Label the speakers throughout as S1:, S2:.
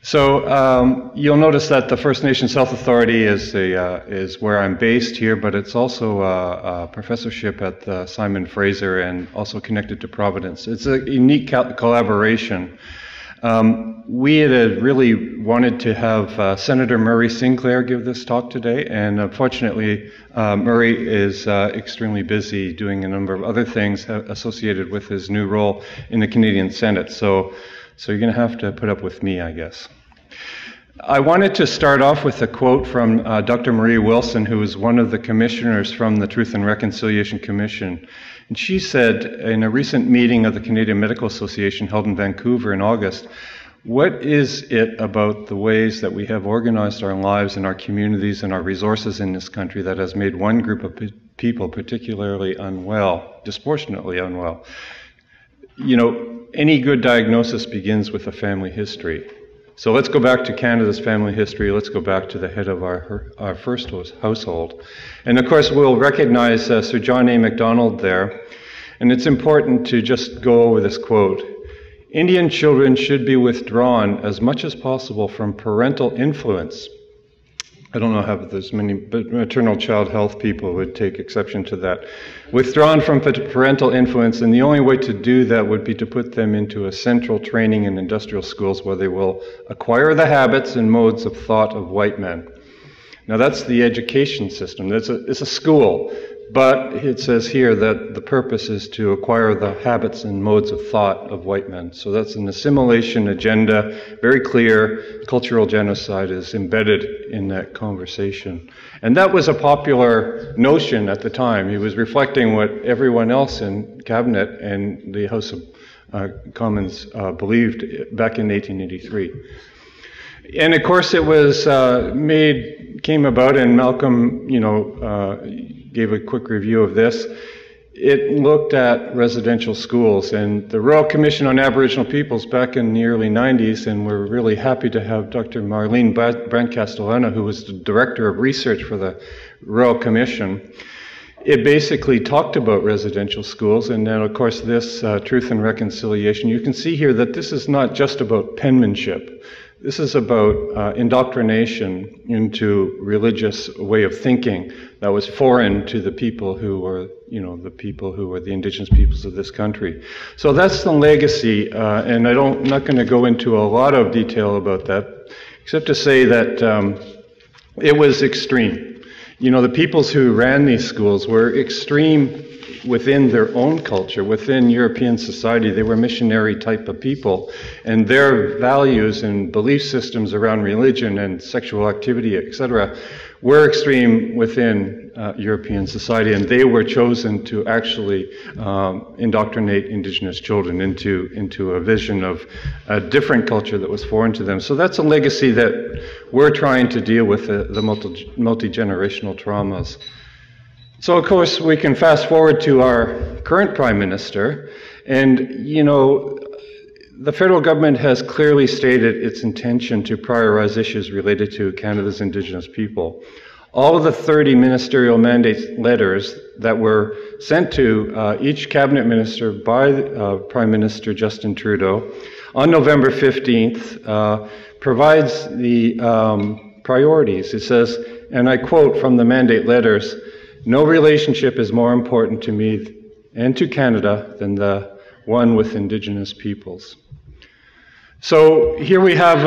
S1: So you'll notice that the First Nations Health Authority is where I'm based here, but it's also a professorship at the Simon Fraser and also connected to Providence. It's a unique collaboration. We had really wanted to have Senator Murray Sinclair give this talk today, and unfortunately Murray is extremely busy doing a number of other things associated with his new role in the Canadian Senate. So you're going to have to put up with me, I guess. I wanted to start off with a quote from Dr. Marie Wilson, who is one of the commissioners from the Truth and Reconciliation Commission. And she said in a recent meeting of the Canadian Medical Association held in Vancouver in August, "What is it about the ways that we have organized our lives and our communities and our resources in this country that has made one group of people particularly unwell, disproportionately unwell?" You know, any good diagnosis begins with a family history. So let's go back to Canada's family history. Let's go back to the head of our first household. And of course, we'll recognize Sir John A. Macdonald there. And it's important to just go over this quote. "Indian children should be withdrawn as much as possible from parental influence." I don't know how there's many, but maternal child health people would take exception to that. "Withdrawn from parental influence, and the only way to do that would be to put them into a central training in industrial schools where they will acquire the habits and modes of thought of white men." Now that's the education system. It's a school, but it says here that the purpose is to acquire the habits and modes of thought of white men. So that's an assimilation agenda, very clear. Cultural genocide is embedded in that conversation. And that was a popular notion at the time. He was reflecting what everyone else in Cabinet and the House of Commons believed back in 1883. And of course it was came about, and Malcolm, gave a quick review of this. It looked at residential schools, and the Royal Commission on Aboriginal Peoples back in the early 90s, and we're really happy to have Dr. Marlene Brand-Castellana, who was the Director of Research for the Royal Commission. It basically talked about residential schools, and then of course this Truth and Reconciliation. You can see here that this is not just about penmanship. This is about indoctrination into religious way of thinking that was foreign to the people who were, the indigenous peoples of this country. So that's the legacy, and I'm not going to go into a lot of detail about that, except to say that it was extreme. The peoples who ran these schools were extreme within their own culture, within European society. They were missionary type of people, and their values and belief systems around religion and sexual activity, etc., were extreme within European society, and they were chosen to actually indoctrinate Indigenous children into a vision of a different culture that was foreign to them. So that's a legacy that we're trying to deal with, the multi-generational traumas. So, of course, we can fast forward to our current Prime Minister, and, the federal government has clearly stated its intention to prioritize issues related to Canada's Indigenous people. All of the 30 ministerial mandate letters that were sent to each cabinet minister by Prime Minister Justin Trudeau on November 15th provides the priorities. It says, and I quote from the mandate letters, "No relationship is more important to me and to Canada than the one with Indigenous peoples." So here we have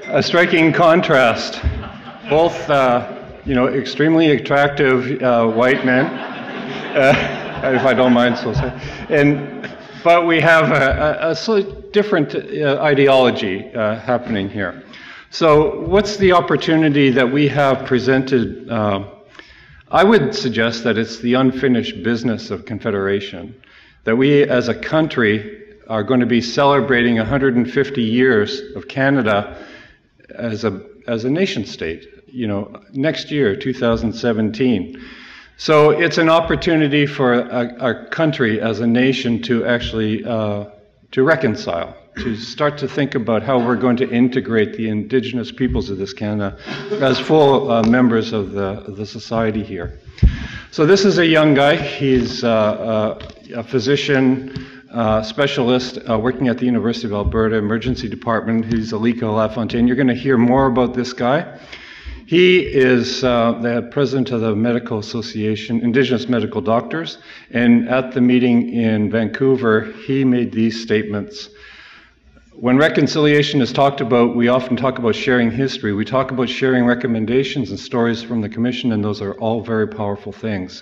S1: a striking contrast. Both, extremely attractive white men, if I don't mind so saying, but we have a slightly different ideology happening here. So what's the opportunity that we have presented? I would suggest that it's the unfinished business of Confederation, that we as a country are going to be celebrating 150 years of Canada as a nation state, next year, 2017. So it's an opportunity for our country as a nation to actually to reconcile, to start to think about how we're going to integrate the Indigenous peoples of this Canada as full members of the society here. So this is a young guy. He's a physician, specialist working at the University of Alberta Emergency Department. He's Aliko Lafontaine. You're going to hear more about this guy. He is the president of the Medical Association, Indigenous Medical Doctors, and at the meeting in Vancouver, he made these statements. When reconciliation is talked about, we often talk about sharing history. We talk about sharing recommendations and stories from the Commission, and those are all very powerful things.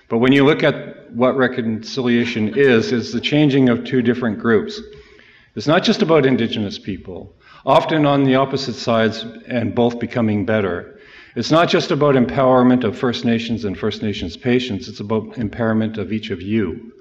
S1: But when you look at what reconciliation is, it's the changing of two different groups. It's not just about Indigenous people, often on the opposite sides and both becoming better. It's not just about empowerment of First Nations and First Nations patients, it's about empowerment of each of you.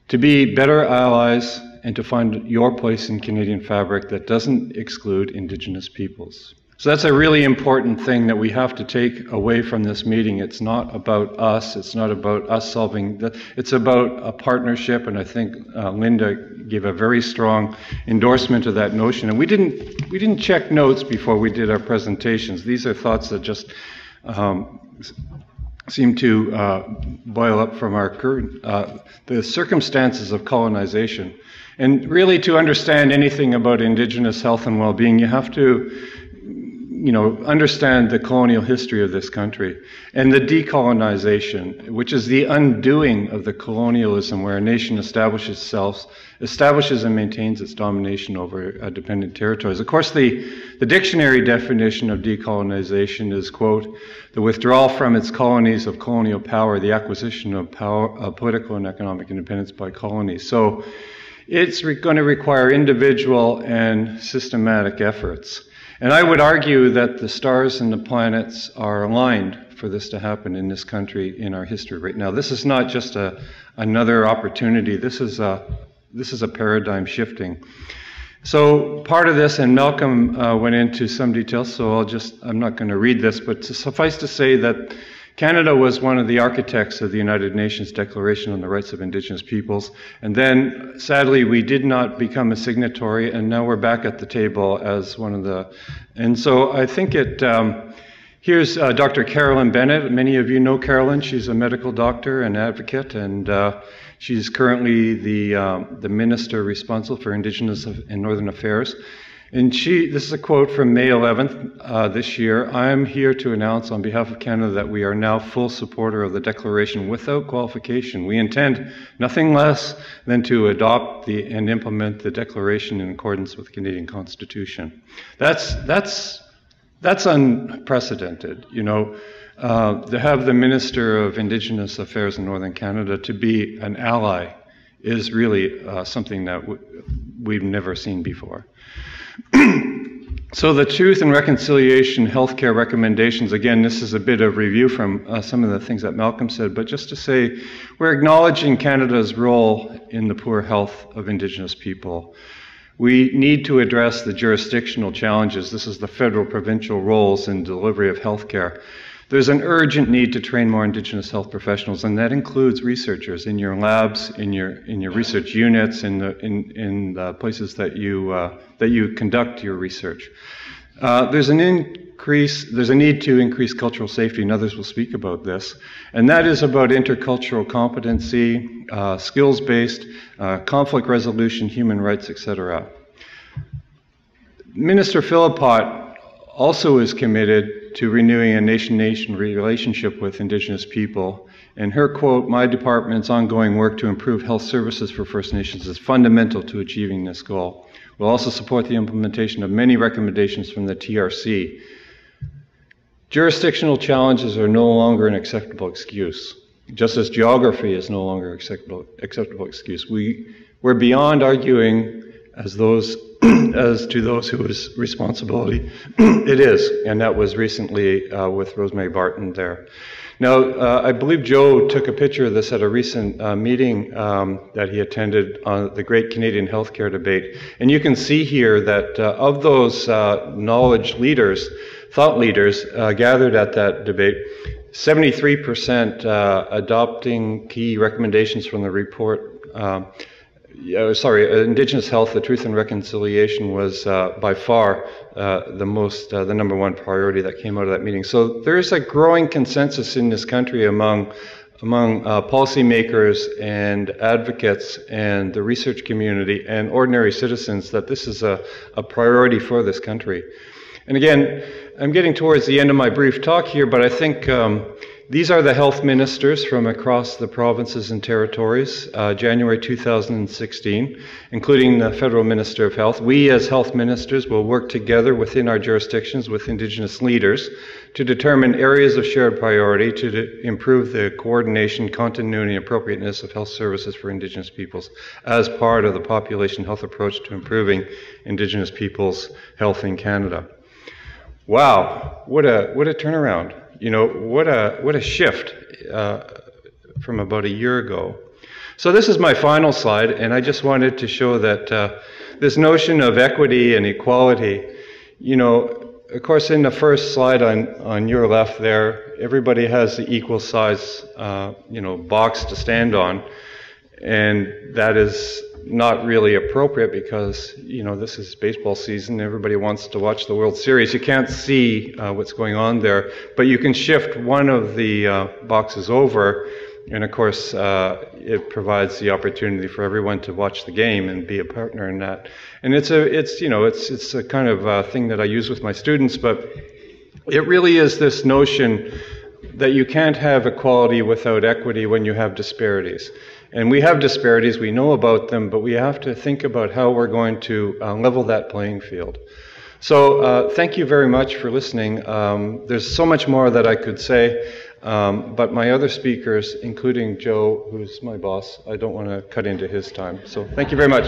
S1: To be better allies and to find your place in Canadian fabric that doesn't exclude Indigenous peoples. So that's a really important thing that we have to take away from this meeting. It's not about us. It's not about us solving. It's about a partnership, and I think Linda gave a very strong endorsement of that notion. And we didn't check notes before we did our presentations. These are thoughts that just seem to boil up from our current the circumstances of colonization. And really, to understand anything about Indigenous health and well-being, you have to, understand the colonial history of this country and the decolonization, which is the undoing of the colonialism where a nation establishes and maintains its domination over dependent territories. Of course, the dictionary definition of decolonization is, quote, the withdrawal from its colonies of colonial power, the acquisition of power, political and economic independence by colonies. So it's going to require individual and systematic efforts. And I would argue that the stars and the planets are aligned for this to happen in this country in our history right now. This is not just another opportunity. This is a paradigm shifting. So part of this, and Malcolm went into some details, so I'm not going to read this, but suffice to say that Canada was one of the architects of the United Nations Declaration on the Rights of Indigenous Peoples, and then sadly we did not become a signatory, and now we're back at the table as one of the, and so I think here's Dr. Carolyn Bennett. Many of you know Carolyn. She's a medical doctor and advocate, and she's currently the minister responsible for Indigenous and Northern Affairs. And this is a quote from May 11th this year. I am here to announce on behalf of Canada that we are now full supporter of the Declaration without qualification. We intend nothing less than to adopt and implement the Declaration in accordance with the Canadian Constitution. That's unprecedented, to have the Minister of Indigenous Affairs in Northern Canada to be an ally is really something that we've never seen before. So the Truth and Reconciliation Healthcare Recommendations, again, this is a bit of review from some of the things that Malcolm said, but just to say, we're acknowledging Canada's role in the poor health of Indigenous people. We need to address the jurisdictional challenges. This is the federal provincial roles in delivery of healthcare. There's an urgent need to train more Indigenous health professionals, and that includes researchers in your labs, in your research units, in the places that you conduct your research. There's a need to increase cultural safety, and others will speak about this, and that is about intercultural competency, skills-based, conflict resolution, human rights, etc. Minister Philippot also is committed to renewing a nation-nation relationship with Indigenous people. And her quote, "My department's ongoing work to improve health services for First Nations is fundamental to achieving this goal. We'll also support the implementation of many recommendations from the TRC. Jurisdictional challenges are no longer an acceptable excuse, just as geography is no longer an acceptable excuse. We're beyond arguing as to those whose responsibility it is, and that was recently with Rosemary Barton there. Now, I believe Joe took a picture of this at a recent meeting that he attended on the Great Canadian Healthcare Debate, and you can see here that of those knowledge leaders, thought leaders gathered at that debate, 73% adopting key recommendations from the report. Indigenous health, the truth and reconciliation was by far the number one priority that came out of that meeting. So there is a growing consensus in this country among among policymakers and advocates and the research community and ordinary citizens that this is a priority for this country. And again, I'm getting towards the end of my brief talk here, but I think these are the health ministers from across the provinces and territories, January 2016, including the Federal Minister of Health. We as health ministers will work together within our jurisdictions with Indigenous leaders to determine areas of shared priority to improve the coordination, continuity, and appropriateness of health services for Indigenous peoples as part of the population health approach to improving Indigenous peoples' health in Canada. Wow, what a turnaround. You know, what a shift from about a year ago. So this is my final slide, and I just wanted to show that this notion of equity and equality, you know, of course in the first slide on your left there, everybody has the equal size, you know, box to stand on, and that is not really appropriate because, you know, this is baseball season. Everybody wants to watch the World Series. You can't see what's going on there, but you can shift one of the boxes over, and of course it provides the opportunity for everyone to watch the game and be a partner in that. And it's a kind of thing that I use with my students, but it really is this notion that you can't have equality without equity when you have disparities. And we have disparities, we know about them, but we have to think about how we're going to level that playing field. So thank you very much for listening. There's so much more that I could say, but my other speakers, including Joe, who's my boss, I don't want to cut into his time. So thank you very much.